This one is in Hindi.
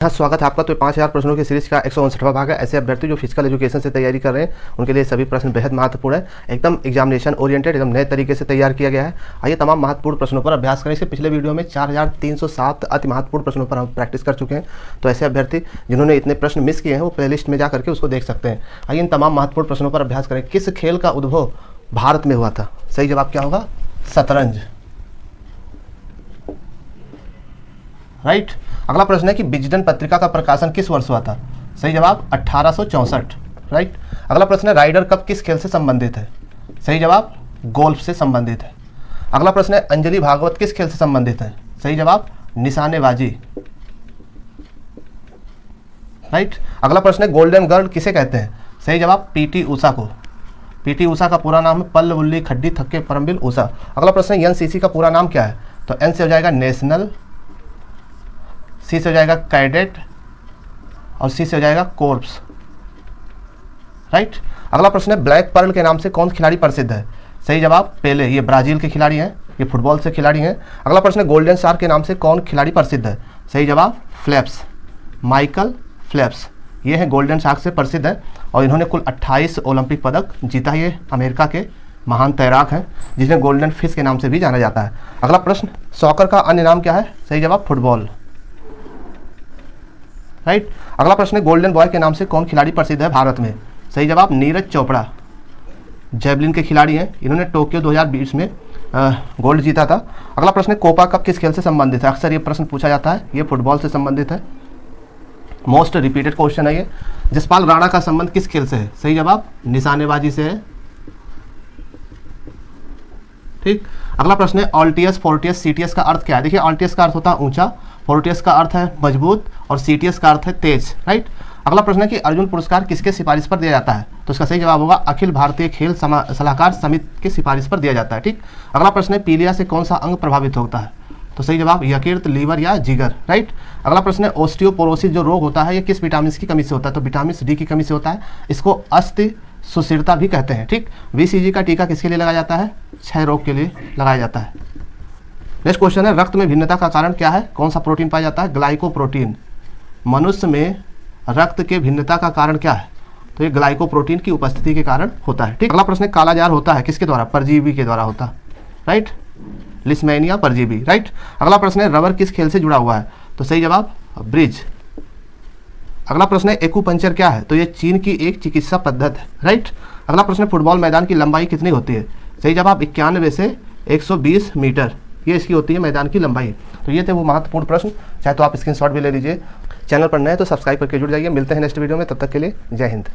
हाँ, स्वागत है आपका। तो 5000 प्रश्नों की सीरीज का 159वां भाग है। ऐसे अभ्यर्थी जो फिजिकल एजुकेशन से तैयारी कर रहे हैं उनके लिए सभी प्रश्न बेहद महत्वपूर्ण है। एकदम एग्जामिनेशन ओरिएंटेड, एकदम नए तरीके से तैयार किया गया है। आइए तमाम महत्वपूर्ण प्रश्नों पर अभ्यास करें। इससे पिछले वीडियो में 4307 अति महत्वपूर्ण प्रश्नों पर हम प्रैक्टिस कर चुके हैं। तो ऐसे अभ्यर्थी जिन्होंने इतने प्रश्न मिस किए हैं वो प्लेलिस्ट में जा करके उसको देख सकते हैं। आइए इन तमाम महत्वपूर्ण प्रश्नों पर अभ्यास करें। किस खेल का उद्भव भारत में हुआ था? सही जवाब क्या होगा? शतरंज। राइट। अगला प्रश्न है कि विजडन पत्रिका का प्रकाशन किस वर्ष हुआ था? सही जवाब 1864। राइट। अगला प्रश्न है राइडर कप किस खेल से संबंधित है? सही जवाब गोल्फ से संबंधित है। अगला प्रश्न है अंजलि भागवत किस खेल से संबंधित है? सही जवाब निशानेबाजी। राइट। अगला प्रश्न है गोल्डन गर्ल किसे कहते हैं? सही जवाब पीटी ऊषा को। पीटी ऊषा का पूरा नाम है पल्ल बुल्ली खड्डी थक्के परमबिल ऊषा। अगला प्रश्न है एनसीसी का पूरा नाम क्या है? तो एन से हो जाएगा नेशनल, सी से हो जाएगा कैडेट और सी से हो जाएगा कोर्प्स। राइट। अगला प्रश्न है ब्लैक पर्ल के नाम से कौन खिलाड़ी प्रसिद्ध है? सही जवाब पेले। ये ब्राजील के खिलाड़ी हैं, ये फुटबॉल से खिलाड़ी हैं। अगला प्रश्न है गोल्डन शार्क के नाम से कौन खिलाड़ी प्रसिद्ध है? सही जवाब फ्लेप्स, माइकल फ्लेप्स। ये है गोल्डन शार्क से प्रसिद्ध है और इन्होंने कुल 28 ओलंपिक पदक जीता। ये अमेरिका के महान तैराक हैं जिन्हें गोल्डन फिश के नाम से भी जाना जाता है। अगला प्रश्न सॉकर का अन्य नाम क्या है? सही जवाब फुटबॉल। राइट। अगला प्रश्न है गोल्डन बॉय के नाम से कौन खिलाड़ी प्रसिद्ध है भारत में? सही जवाब नीरज चोपड़ा, जेवलिन के खिलाड़ी हैं। इन्होंने टोक्यो 2020 में गोल्ड जीता था। अगला प्रश्न है कोपा कप किस खेल से संबंधित है? अक्सर ये प्रश्न पूछा जाता है। ये फुटबॉल से संबंधित है, मोस्ट रिपीटेड क्वेश्चन है ये। जसपाल राणा का संबंध किस खेल से है? सही जवाब निशानेबाजी से है। ठीक। अगला प्रश्न है ऑल्टियस, फोर्टियस, सीटीएस का अर्थ क्या है? देखिए ऑल्टियस का अर्थ होता है ऊंचा, फोर्टियस का अर्थ है मजबूत और सीटीएस का अर्थ है तेज। राइट। अगला प्रश्न है कि अर्जुन पुरस्कार किसके सिफारिश पर दिया जाता है? तो इसका सही जवाब होगा अखिल भारतीय खेल सलाहकार समिति की सिफारिश पर दिया जाता है। ठीक। अगला प्रश्न है पीलिया से कौन सा अंग प्रभावित होता है? तो सही जवाब यकृत, लीवर या जिगर। राइट। अगला प्रश्न है ओस्टियोपोरोसिस जो रोग होता है ये किस विटामिन की कमी से होता है? तो विटामिन डी की कमी से होता है। इसको अस्थि सुस्थिरता भी कहते हैं। ठीक। बीसीजी का टीका किसके लिए लगाया जाता है? क्षय रोग के लिए लगाया जाता है। नेक्स्ट क्वेश्चन है रक्त में भिन्नता का कारण क्या है? कौन सा प्रोटीन पाया जाता है? ग्लाइकोप्रोटीन। मनुष्य में रक्त के भिन्नता का कारण क्या है? तो ये ग्लाइकोप्रोटीन की उपस्थिति के कारण होता है। ठीक। अगला प्रश्न है कालाजार होता है किसके द्वारा? परजीवी के द्वारा होता है। राइट। लिस्मेनिया परजीवी। राइट। अगला प्रश्न है रबर किस खेल से जुड़ा हुआ है? तो सही जवाब ब्रिज। अगला प्रश्न है एक्यूपंक्चर क्या है? तो ये चीन की एक चिकित्सा पद्धति है। राइट। अगला प्रश्न है फुटबॉल मैदान की लंबाई कितनी होती है? सही जवाब 91 से 120 मीटर ये इसकी होती है मैदान की लंबाई। तो ये थे वो महत्वपूर्ण प्रश्न। चाहे तो आप स्क्रीनशॉट भी ले लीजिए। चैनल पर नए तो सब्सक्राइब करके जुड़ जाइए। मिलते हैं नेक्स्ट वीडियो में, तब तक के लिए जय हिंद।